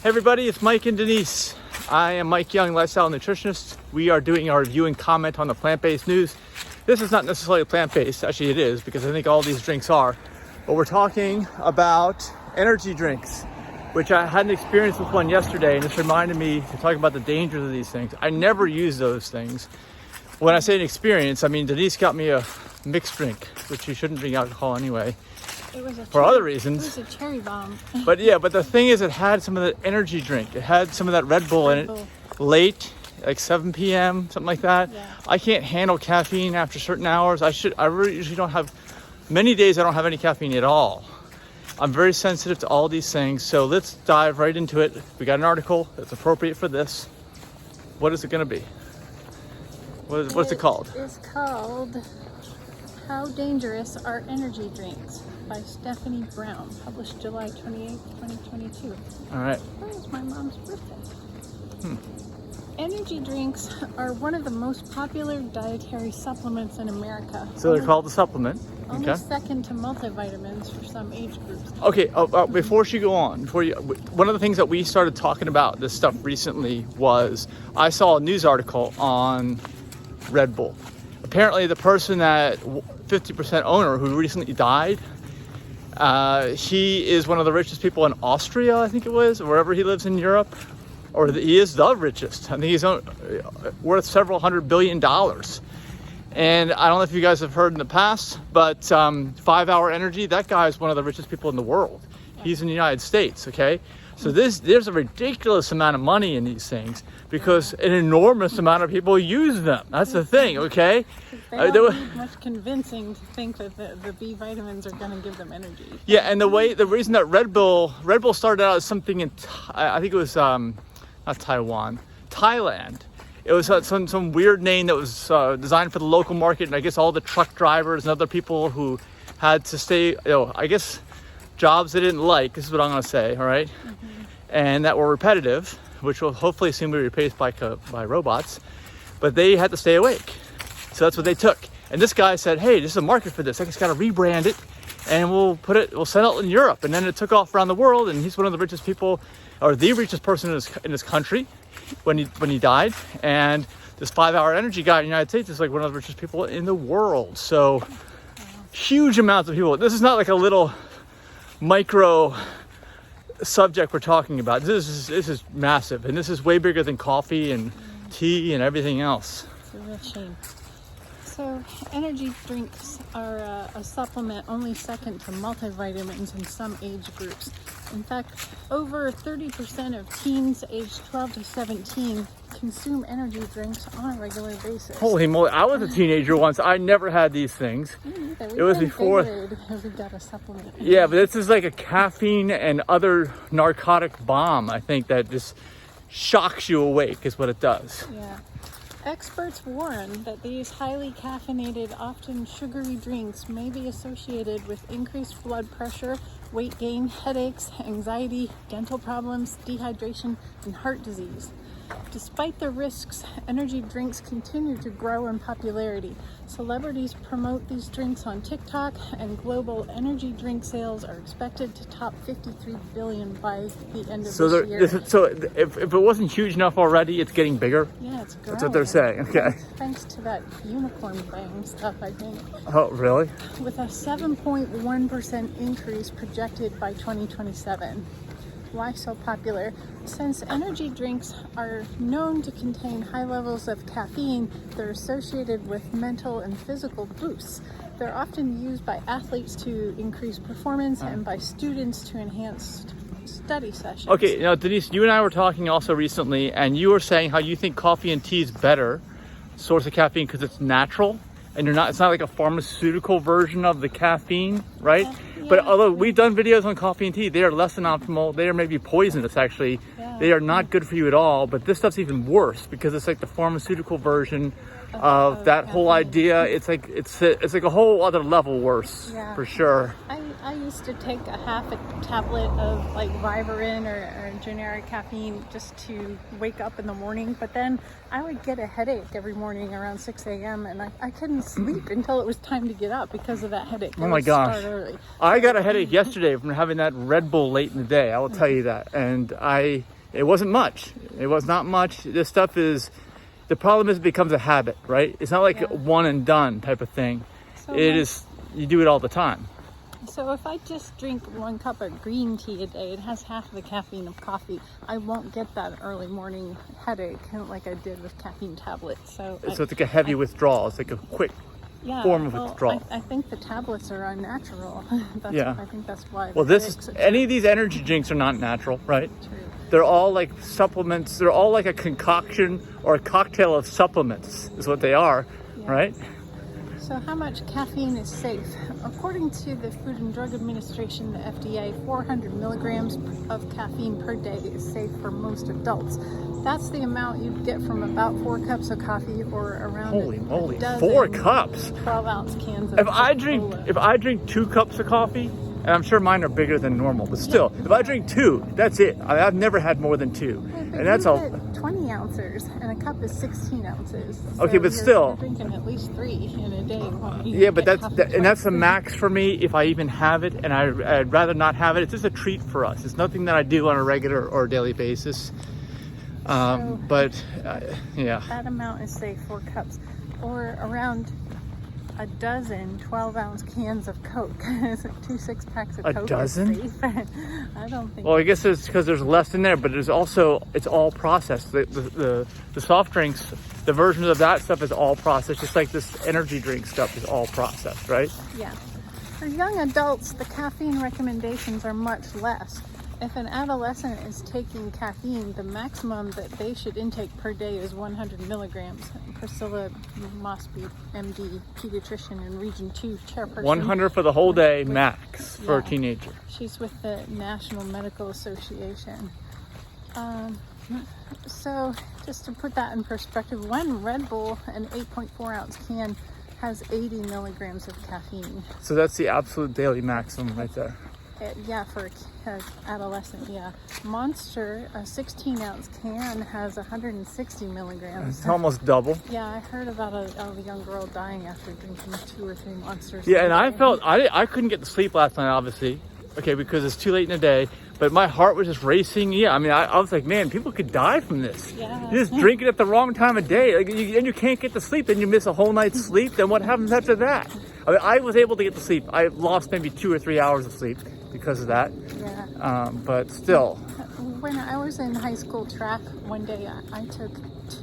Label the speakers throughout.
Speaker 1: Hey everybody, it's Mike and Denise. I am Mike Young, lifestyle nutritionist. We are doing our review and comment on the plant-based news. This is not necessarily plant-based, actually it is, because I think all these drinks are. But we're talking about energy drinks, which I had an experience with one yesterday, and this reminded me to talk about the dangers of these things. I never use those things. When I say an experience, I mean Denise got me a mixed drink, which you shouldn't drink alcohol anyway.
Speaker 2: It was
Speaker 1: for other reasons.
Speaker 2: It was a cherry bomb.
Speaker 1: But the thing is, it had some of the energy drink. It had some of that Red Bull in it. Late, like 7 p.m., something like that. Yeah. I can't handle caffeine after certain hours. I really usually don't have, many days I don't have any caffeine at all. I'm very sensitive to all these things. So let's dive right into it. We got an article that's appropriate for this. What is it going to be? What's it called?
Speaker 2: It's called How Dangerous Are Energy Drinks by Stephanie Brown, published July 28, 2022.
Speaker 1: All right.
Speaker 2: When was my mom's birthday? Energy drinks are one of the most popular dietary supplements in America.
Speaker 1: So they're called a supplement.
Speaker 2: Only second to multivitamins for some age groups.
Speaker 1: Okay, before you go on, one of the things that we started talking about this stuff recently was I saw a news article on Red Bull. Apparently the person that 50% owner who recently died, he is one of the richest people in Austria, I think it was, or wherever he lives in Europe, or he is the richest. I think he's worth several $100 billion. And I don't know if you guys have heard in the past, but 5 Hour Energy, that guy is one of the richest people in the world. He's in the United States, okay? So there's a ridiculous amount of money in these things because an enormous amount of people use them. That's the thing, okay?
Speaker 2: They don't need much convincing to think that the B vitamins are going to give them energy.
Speaker 1: Yeah, and the reason that Red Bull started out as something in, I think it was not Taiwan, Thailand. It was some weird name that was designed for the local market, and I guess all the truck drivers and other people who had to stay, I guess jobs they didn't like, this is what I'm going to say, all right? And that were repetitive, which will hopefully soon be replaced by robots, but they had to stay awake. So that's what they took. And this guy said, hey, this is a market for this. I just got to rebrand it and we'll sell it in Europe. And then it took off around the world, and he's one of the richest people, or the richest person in his country when he died. And this 5 Hour Energy guy in the United States is like one of the richest people in the world. So huge amounts of people. This is not like a little micro subject we're talking about. This is massive, and this is way bigger than coffee and tea and everything else.
Speaker 2: It's a real shame. So energy drinks are a supplement only second to multivitamins in some age groups. In fact, over 30% of teens aged 12 to 17 consume energy drinks on a regular basis.
Speaker 1: Holy moly, I was a teenager once. I never had these things. It was before
Speaker 2: we got a supplement.
Speaker 1: Yeah, but this is like a caffeine and other narcotic bomb, I think, that just shocks you awake is what it does.
Speaker 2: Yeah. Experts warn that these highly caffeinated, often sugary drinks may be associated with increased blood pressure, weight gain, headaches, anxiety, dental problems, dehydration, and heart disease. Despite the risks, energy drinks continue to grow in popularity. Celebrities promote these drinks on TikTok, and global energy drink sales are expected to top $53 billion by the end of this year.
Speaker 1: So if it wasn't huge enough already, it's getting bigger?
Speaker 2: Yeah, it's growing.
Speaker 1: That's what they're saying, okay.
Speaker 2: Thanks to that unicorn bang stuff, I think.
Speaker 1: Oh, really?
Speaker 2: With a 7.1% increase projected by 2027. Why so popular? Since energy drinks are known to contain high levels of caffeine, they're associated with mental and physical boosts. They're often used by athletes to increase performance and by students to enhance study sessions.
Speaker 1: Okay, now Denise, you and I were talking also recently, and you were saying how you think coffee and tea is better source of caffeine because it's natural, and it's not like a pharmaceutical version of the caffeine, right? Yeah. But although we've done videos on coffee and tea, they are less than optimal. They are maybe poisonous, actually. Yeah. They are not good for you at all, but this stuff's even worse because it's like the pharmaceutical version of that whole
Speaker 2: caffeine.
Speaker 1: idea. It's like a whole other level worse,
Speaker 2: Yeah.
Speaker 1: for sure.
Speaker 2: I used to take a half a tablet of like Vyvarin or generic caffeine just to wake up in the morning, but then I would get a headache every morning around 6 a.m. and I couldn't sleep until it was time to get up because of that headache.
Speaker 1: Oh my gosh.
Speaker 2: Start early.
Speaker 1: I got a headache yesterday from having that Red Bull late in the day, I will tell you that. And it wasn't much. It was not much. This stuff is, the problem is it becomes a habit, right? It's not like a one and done type of thing.
Speaker 2: So
Speaker 1: It is, you do it all the time.
Speaker 2: So if I just drink 1 cup of green tea a day, it has half the caffeine of coffee. I won't get that early morning headache like I did with caffeine tablets. So
Speaker 1: It's like a heavy withdrawal. It's like a quick form of withdrawal.
Speaker 2: I think the tablets are unnatural. I think that's why.
Speaker 1: Well, any of these energy drinks are not natural, right?
Speaker 2: True.
Speaker 1: They're all like supplements. They're all like a concoction or a cocktail of supplements is what they are, right?
Speaker 2: So how much caffeine is safe? According to the Food and Drug Administration, the FDA, 400 milligrams of caffeine per day is safe for most adults. That's the amount you'd get from about 4 cups of coffee or around
Speaker 1: Holy moly,
Speaker 2: a dozen
Speaker 1: 4 cups.
Speaker 2: 12-ounce cans of
Speaker 1: If I drink 2 cups of coffee, and I'm sure mine are bigger than normal, but still, if I drink 2, that's it. I've never had more than 2, and that's all.
Speaker 2: 20 ounces, and a cup is 16 ounces. So
Speaker 1: Okay, but still,
Speaker 2: you're drinking at least 3 in a day.
Speaker 1: Yeah, but that's the max for me if I even have it, and I'd rather not have it. It's just a treat for us. It's nothing that I do on a regular or daily basis. Yeah.
Speaker 2: That amount is safe, 4 cups, or around a dozen 12-ounce cans of Coke. 2 6-packs of Coke.
Speaker 1: A dozen?
Speaker 2: Is safe. I don't think.
Speaker 1: Well, I guess it's because there's less in there, but it's all processed. The soft drinks, the version of that stuff is all processed, just like this energy drink stuff is all processed, right?
Speaker 2: Yeah. For young adults, the caffeine recommendations are much less. If an adolescent is taking caffeine, the maximum that they should intake per day is 100 milligrams. Priscilla Mosby, MD, pediatrician and Region 2 chairperson.
Speaker 1: 100 for the whole day max for a teenager.
Speaker 2: She's with the National Medical Association. So just to put that in perspective, one Red Bull, an 8.4 ounce can, has 80 milligrams of caffeine.
Speaker 1: So that's the absolute daily maximum right there.
Speaker 2: For an adolescent, Monster, a 16 ounce can, has 160 milligrams.
Speaker 1: It's almost double.
Speaker 2: Yeah, I heard about a young girl dying after drinking 2 or 3 Monsters.
Speaker 1: Yeah, and I felt, I couldn't get to sleep last night, obviously, because it's too late in the day, but my heart was just racing. Yeah, I mean, I was like, man, people could die from this.
Speaker 2: Yeah.
Speaker 1: You just drink it at the wrong time of day, and you can't get to sleep, and you miss a whole night's sleep, then what happens after that? I mean, I was able to get to sleep. I lost maybe 2 or 3 hours of sleep because of that.
Speaker 2: Yeah.
Speaker 1: But still.
Speaker 2: When I was in high school track, one day I took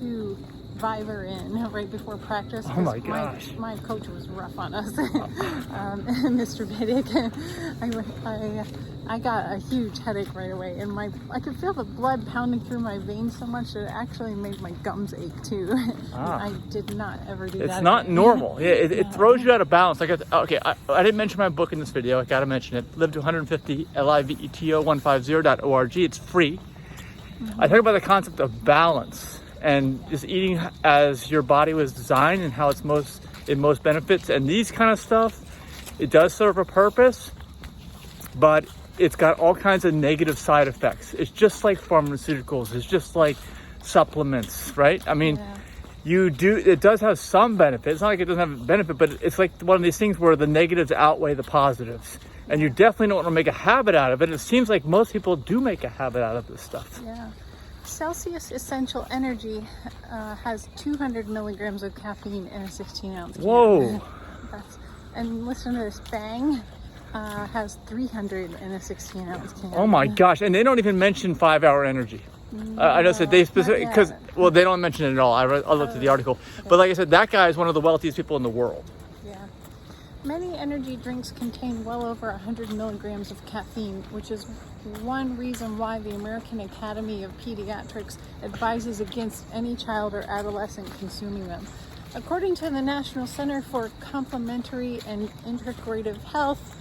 Speaker 2: 2 Vyvarin right before practice.
Speaker 1: Oh my gosh.
Speaker 2: My coach was rough on us, Mr. Biddick. I got a huge headache right away, and I could feel the blood pounding through my veins so much that it actually made my gums ache too. I did not ever do that.
Speaker 1: It's not normal. Yeah, it throws you out of balance. I didn't mention my book in this video. I gotta mention it. Live to 150, liveto150.org. It's free. I talk about the concept of balance and just eating as your body was designed and how it most benefits. And these kind of stuff, it does serve a purpose, but it's got all kinds of negative side effects. It's just like pharmaceuticals. It's just like supplements, right? I mean, it does have some benefit. It's not like it doesn't have benefit, but it's like one of these things where the negatives outweigh the positives. And you definitely don't want to make a habit out of it. It seems like most people do make a habit out of this stuff.
Speaker 2: Yeah. Celsius Essential Energy has 200 milligrams of caffeine in a 16 ounce can.
Speaker 1: Whoa.
Speaker 2: And listen to this, Bang has 300 in a 16 ounce can.
Speaker 1: Oh my gosh. And they don't even mention 5-hour energy. I know that they specifically, because, well, they don't mention it at all. I looked at the article. Okay. But like I said, that guy is one of the wealthiest people in the world.
Speaker 2: Yeah. Many energy drinks contain well over 100 milligrams of caffeine, which is one reason why the American Academy of Pediatrics advises against any child or adolescent consuming them. According to the National Center for Complementary and Integrative Health,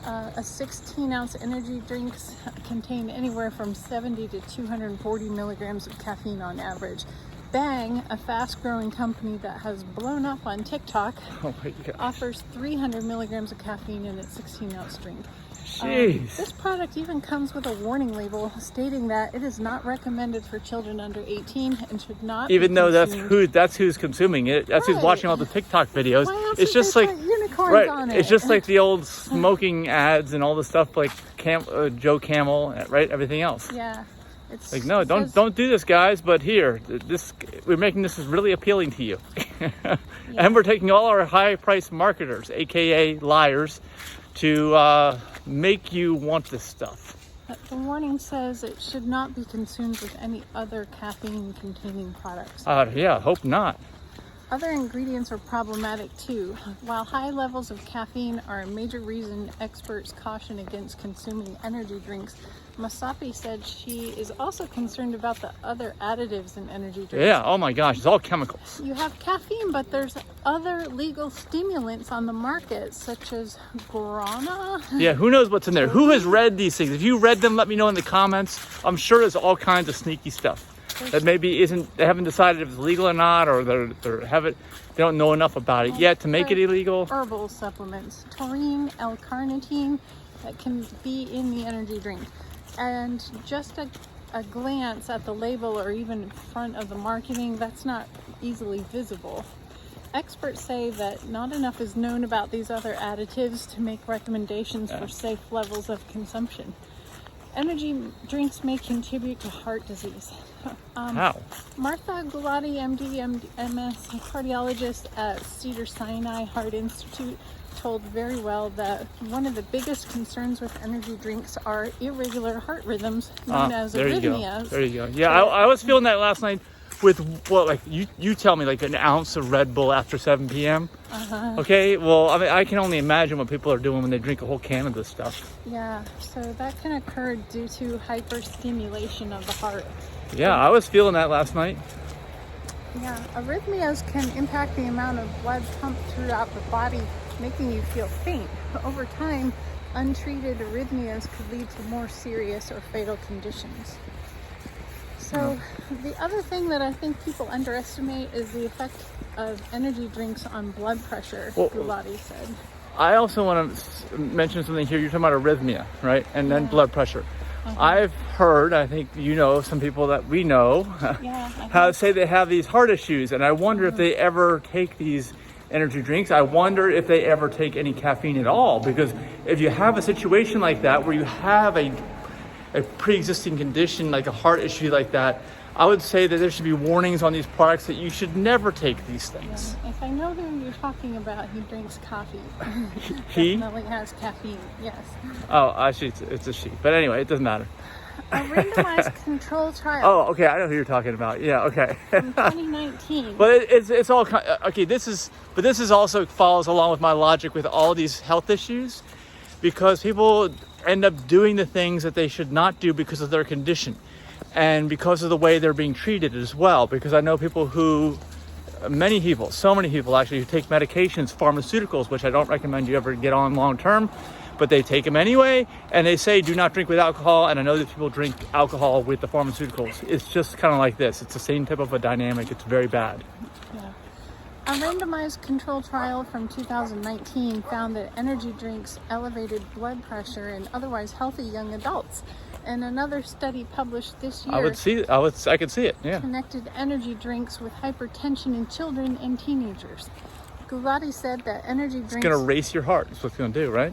Speaker 2: a 16-ounce energy drinks contain anywhere from 70 to 240 milligrams of caffeine on average. Bang, a fast-growing company that has blown up on TikTok,
Speaker 1: Oh my God.
Speaker 2: offers 300 milligrams of caffeine in its 16-ounce drink.
Speaker 1: Jeez.
Speaker 2: This product even comes with a warning label stating that it is not recommended for children under 18 and should not
Speaker 1: Even
Speaker 2: be
Speaker 1: though
Speaker 2: consumed.
Speaker 1: that's who's consuming it. That's who's
Speaker 2: Right.
Speaker 1: watching all the TikTok videos.
Speaker 2: Why else
Speaker 1: It's
Speaker 2: would
Speaker 1: just
Speaker 2: they
Speaker 1: like
Speaker 2: put unicorns
Speaker 1: right.
Speaker 2: on it?
Speaker 1: It's just like the old smoking ads and all the stuff like Joe Camel, right? Everything else.
Speaker 2: Yeah. It's,
Speaker 1: Like, no,
Speaker 2: it says-
Speaker 1: don't do this, guys. But here, we're making this really appealing to you, and we're taking all our high-priced marketers, aka liars, to make you want this stuff.
Speaker 2: The warning says it should not be consumed with any other caffeine-containing products.
Speaker 1: Yeah, hope not.
Speaker 2: Other ingredients are problematic too. While high levels of caffeine are a major reason experts caution against consuming energy drinks, Masapi said she is also concerned about the other additives in energy drinks.
Speaker 1: Yeah. Oh my gosh, it's all chemicals.
Speaker 2: You have caffeine, but there's other legal stimulants on the market, such as guarana.
Speaker 1: Yeah. Who knows what's in there? Who has read these things? If you read them, let me know in the comments. I'm sure there's all kinds of sneaky stuff that maybe they haven't decided if it's legal or not, or they don't know enough about it yet to make it illegal.
Speaker 2: Herbal supplements, taurine, L-carnitine, that can be in the energy drink. And just a glance at the label or even front of the marketing, that's not easily visible. Experts say that not enough is known about these other additives to make recommendations for safe levels of consumption. Energy drinks may contribute to heart disease.
Speaker 1: How?
Speaker 2: Martha Gulati, MD, MS, cardiologist at Cedars-Sinai Heart Institute, told very well that one of the biggest concerns with energy drinks are irregular heart rhythms known as
Speaker 1: There you go.
Speaker 2: arrhythmias.
Speaker 1: There you go. Yeah, I was feeling that last night with what, like you tell me, like an ounce of Red Bull after 7 p.m. Okay, well, I mean, I can only imagine what people are doing when they drink a whole can of this stuff.
Speaker 2: Yeah, so that can occur due to hyperstimulation of the heart.
Speaker 1: Yeah, I was feeling that last night.
Speaker 2: Yeah, arrhythmias can impact the amount of blood pumped throughout the body, making you feel faint. Over time, untreated arrhythmias could lead to more serious or fatal conditions. So the other thing that I think people underestimate is the effect of energy drinks on blood pressure,
Speaker 1: Well,
Speaker 2: Gulati said.
Speaker 1: I also want to mention something here. You're talking about arrhythmia, right? And then blood pressure. I've heard, I think you know, some people that we know say they have these heart issues, and I wonder if they ever take these energy drinks. I wonder if they ever take any caffeine at all, because if you have a situation like that where you have a pre-existing condition like a heart issue like that, I would say that there should be warnings on these products that you should never take these things.
Speaker 2: Yeah. If I know who you're talking about, he drinks coffee.
Speaker 1: He?
Speaker 2: Definitely has caffeine, yes.
Speaker 1: Oh, actually, it's a she. But anyway, it doesn't matter.
Speaker 2: A randomized control trial
Speaker 1: Oh, okay, I know who you're talking about. Yeah, okay.
Speaker 2: from 2019.
Speaker 1: But it's all okay. This is also follows along with my logic with all these health issues, because people end up doing the things that they should not do because of their condition, and because of the way they're being treated as well. Because I know people so many people actually, who take medications, pharmaceuticals, which I don't recommend you ever get on long term, but they take them anyway, and they say do not drink with alcohol. And I know that people drink alcohol with the pharmaceuticals. It's just kind of like this. It's the same type of a dynamic. It's very bad.
Speaker 2: Yeah. A randomized control trial from 2019 found that energy drinks elevated blood pressure in otherwise healthy young adults. And another study published this year
Speaker 1: I could see it. Yeah.
Speaker 2: connected energy drinks with hypertension in children and teenagers. Gulati said that energy drinks
Speaker 1: It's gonna race your heart. That's what it's gonna do, right?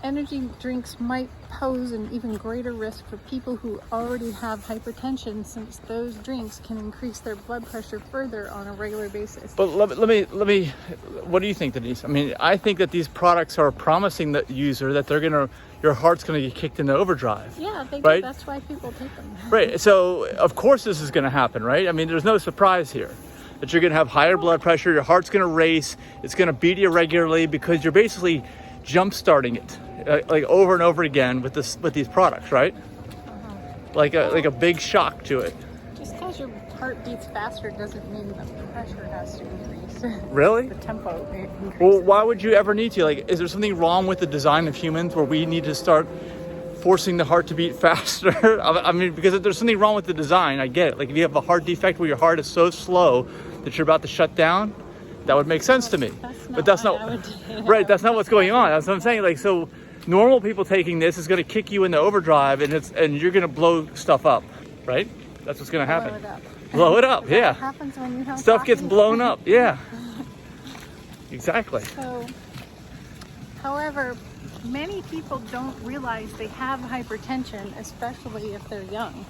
Speaker 2: energy drinks might pose an even greater risk for people who already have hypertension, since those drinks can increase their blood pressure further on a regular basis.
Speaker 1: But let me. What do you think, Denise? I mean, I think that these products are promising the user that your heart's gonna get kicked into overdrive.
Speaker 2: Yeah, they
Speaker 1: right?
Speaker 2: do. That's why people take them.
Speaker 1: Right. So of course this is gonna happen, right? I mean, there's no surprise here that you're gonna have higher blood pressure. Your heart's gonna race. It's gonna beat you regularly because you're basically jump starting it. Like over and over again with these products, right? Like a big shock to it.
Speaker 2: Just because your heart beats faster doesn't mean the pressure has to increase.
Speaker 1: Really?
Speaker 2: The tempo increases.
Speaker 1: Well, why would you ever need to? Like, is there something wrong with the design of humans where we need to start forcing the heart to beat faster. I mean, because there's something wrong with the design. I get it. Like if you have a heart defect where your heart is so slow that you're about to shut down, that would make sense to me. But that's not right. That's not what's going on. That's what I'm saying. Like, so normal people taking this is going to kick you into overdrive, and you're going to blow stuff up, right? That's what's going to happen. Blow it up. Yeah.
Speaker 2: What happens when you have
Speaker 1: Stuff
Speaker 2: coffee?
Speaker 1: gets blown up. Yeah. Exactly.
Speaker 2: So, however, many people don't realize they have hypertension, especially if they're young.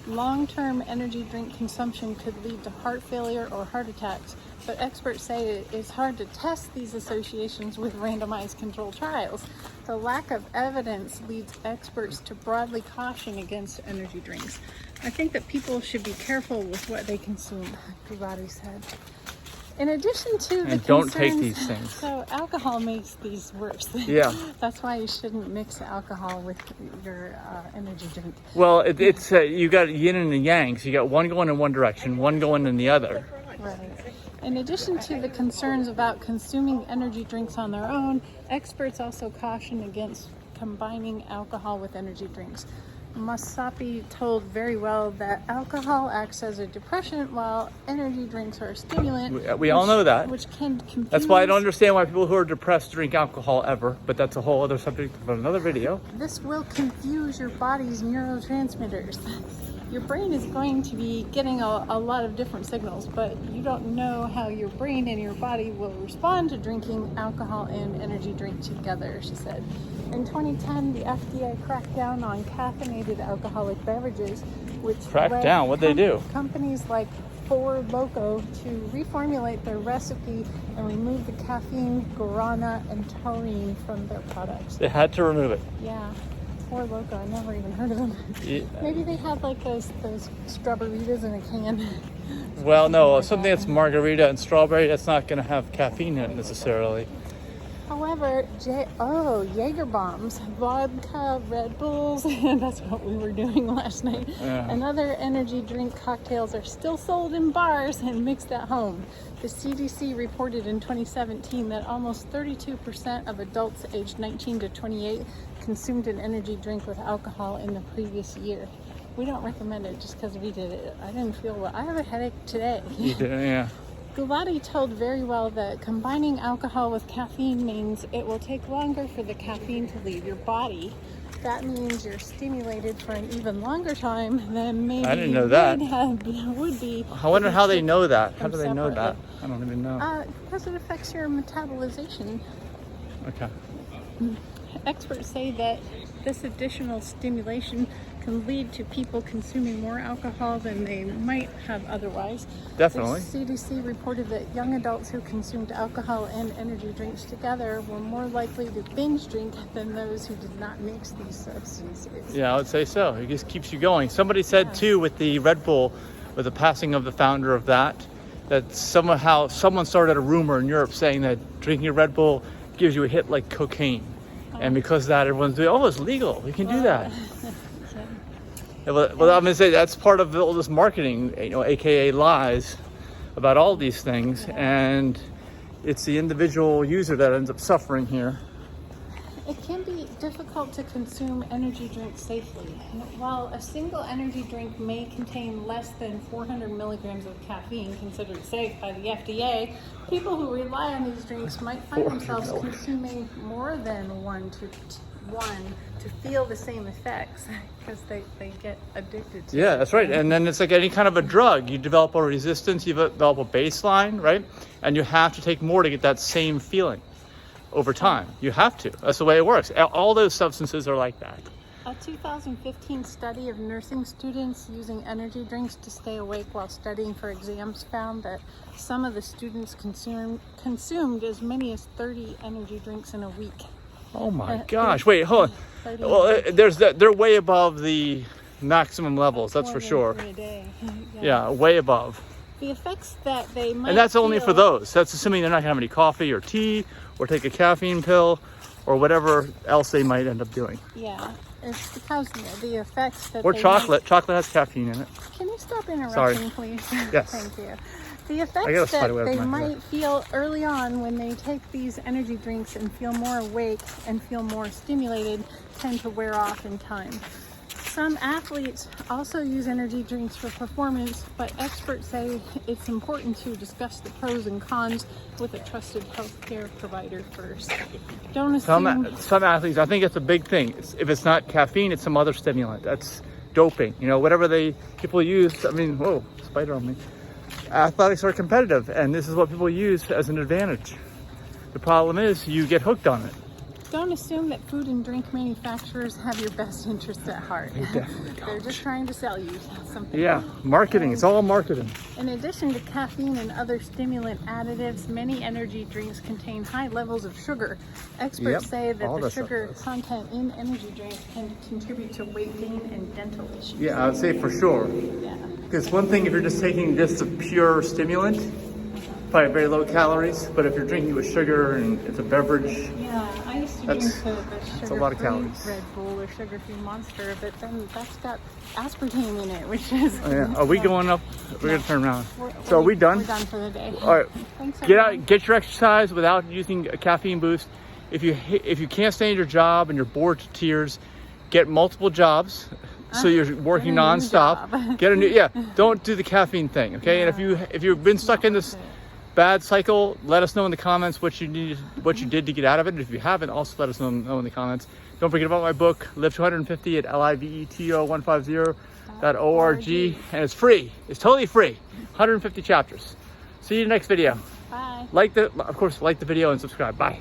Speaker 2: Long-term energy drink consumption could lead to heart failure or heart attacks, but experts say it's hard to test these associations with randomized controlled trials. The lack of evidence leads experts to broadly caution against energy drinks. I think that people should be careful with what they consume, Gulati said. In addition to the
Speaker 1: don't take
Speaker 2: concerns-
Speaker 1: these things.
Speaker 2: So alcohol makes these worse.
Speaker 1: Yeah.
Speaker 2: That's why you shouldn't mix alcohol with your energy drink.
Speaker 1: Well, it's you got yin and the yang. So you got one going in one direction, one going in the other.
Speaker 2: Right. In addition to the concerns about consuming energy drinks on their own, experts also caution against combining alcohol with energy drinks. Masapi told very well that alcohol acts as a depressant while energy drinks are a stimulant.
Speaker 1: We all know that.
Speaker 2: Which can confuse.
Speaker 1: That's why I don't understand why people who are depressed drink alcohol ever, but that's a whole other subject for another video.
Speaker 2: This will confuse your body's neurotransmitters. Your brain is going to be getting a lot of different signals, but you don't know how your brain and your body will respond to drinking alcohol and energy drink together, she said. In 2010, the FDA cracked down on caffeinated alcoholic beverages, which
Speaker 1: Cracked down? What'd they do?
Speaker 2: Companies like Four Loko to reformulate their recipe and remove the caffeine, guarana, and taurine from their products.
Speaker 1: They had to remove it.
Speaker 2: Yeah. Four Loko, I never even heard of them.
Speaker 1: Yeah.
Speaker 2: Maybe they had like those strawberries in a can.
Speaker 1: Well, no, something that's margarita and strawberry, that's not going to have caffeine in it necessarily.
Speaker 2: However, Jaeger bombs, vodka, Red Bulls, and that's what we were doing last night,
Speaker 1: Yeah.
Speaker 2: and other energy drink cocktails are still sold in bars and mixed at home. The CDC reported in 2017 that almost 32% of adults aged 19 to 28 consumed an energy drink with alcohol in the previous year. We don't recommend it just because we did it. I didn't feel well. I have a headache today.
Speaker 1: You did, yeah.
Speaker 2: Gulati told very well that combining alcohol with caffeine means it will take longer for the caffeine to leave your body. That means you're stimulated for an even longer time than maybe
Speaker 1: I didn't know that.
Speaker 2: would be.
Speaker 1: I wonder how they know that. How
Speaker 2: from
Speaker 1: do they know that?
Speaker 2: separately.
Speaker 1: I don't even know.
Speaker 2: Because it affects your metabolization.
Speaker 1: Okay.
Speaker 2: Experts say that this additional stimulation can lead to people consuming more alcohol than they might have otherwise.
Speaker 1: Definitely.
Speaker 2: The CDC reported that young adults who consumed alcohol and energy drinks together were more likely to binge drink than those who did not mix these substances.
Speaker 1: Yeah, I would say so. It just keeps you going. Somebody said too with the Red Bull, with the passing of the founder of that someone started a rumor in Europe saying that drinking a Red Bull gives you a hit like cocaine. And because of that, everyone's doing, it's legal. We can do that. Well, I'm going to say that's part of all this marketing, AKA lies about all these things. And it's the individual user that ends up suffering here.
Speaker 2: It can be difficult to consume energy drinks safely. While a single energy drink may contain less than 400 milligrams of caffeine, considered safe by the FDA, people who rely on these drinks might find themselves consuming more than one to feel the same effects because they get addicted to it.
Speaker 1: Yeah, that's right. And then it's like any kind of a drug. You develop a resistance, you develop a baseline, right? And you have to take more to get that same feeling over time. You have to. That's the way it works. All those substances are like that.
Speaker 2: A 2015 study of nursing students using energy drinks to stay awake while studying for exams found that some of the students consumed as many as 30 energy drinks in a week.
Speaker 1: Oh my gosh. Wait, hold on. Well, they're way above the maximum levels, that's for sure.
Speaker 2: 3 a day.
Speaker 1: Yeah, way above.
Speaker 2: The effects that they might
Speaker 1: And that's only for
Speaker 2: feel-
Speaker 1: those. That's assuming they're not going to have any coffee or tea or take a caffeine pill or whatever else they might end up doing.
Speaker 2: Yeah, it's because the effects that
Speaker 1: Or
Speaker 2: they
Speaker 1: chocolate. Chocolate has caffeine in it.
Speaker 2: Can you stop interrupting, please?
Speaker 1: Yes.
Speaker 2: Thank you. The
Speaker 1: I gotta
Speaker 2: effects
Speaker 1: slide
Speaker 2: that
Speaker 1: away with
Speaker 2: they
Speaker 1: my-
Speaker 2: might feel early on when they take these energy drinks and feel more awake and feel more stimulated tend to wear off in time. Some athletes also use energy drinks for performance, but experts say it's important to discuss the pros and cons with a trusted healthcare provider first. Don't assume.
Speaker 1: Some athletes, I think it's a big thing. If it's not caffeine, it's some other stimulant. That's doping. You know, whatever people use. I mean, whoa, spider on me. Athletics are competitive, and this is what people use as an advantage. The problem is you get hooked on it.
Speaker 2: Don't assume that food and drink manufacturers have your best interests at heart.
Speaker 1: They definitely
Speaker 2: They're
Speaker 1: don't.
Speaker 2: just trying to sell you something.
Speaker 1: Yeah, marketing. It's all marketing.
Speaker 2: In addition to caffeine and other stimulant additives, many energy drinks contain high levels of sugar. Experts
Speaker 1: Yep,
Speaker 2: say that
Speaker 1: all
Speaker 2: the
Speaker 1: that stuff
Speaker 2: sugar
Speaker 1: does.
Speaker 2: content in energy drinks can contribute to weight gain and dental issues.
Speaker 1: Yeah, I would say for sure.
Speaker 2: Yeah.
Speaker 1: Because one thing, if you're just taking just a pure stimulant, probably very low calories. But if you're drinking with sugar and it's a beverage,
Speaker 2: Yeah, I used to
Speaker 1: That's-
Speaker 2: drink the
Speaker 1: that's a lot of
Speaker 2: sugar-free
Speaker 1: calories.
Speaker 2: Red Bull or sugar-free Monster, but then that's got aspartame in it, which is...
Speaker 1: oh, yeah. Are we going up? We're gonna turn around.
Speaker 2: We're-
Speaker 1: So are we done?
Speaker 2: We're done for the day.
Speaker 1: All right.
Speaker 2: Thanks,
Speaker 1: Get
Speaker 2: everyone.
Speaker 1: out, get your exercise without using a caffeine boost. If you can't stay in your job and you're bored to tears, get multiple jobs. So you're working
Speaker 2: Get a new
Speaker 1: nonstop.
Speaker 2: job.
Speaker 1: Get a new, yeah. Don't do the caffeine thing, okay? And if you've been stuck in this bad cycle, let us know in the comments what you did to get out of it. And if you haven't, also let us know in the comments. Don't forget about my book, Live to 150 at liveto150.org, and it's free. It's totally free. 150 chapters. See you in the next video.
Speaker 2: Bye.
Speaker 1: Of course, like the video and subscribe. Bye.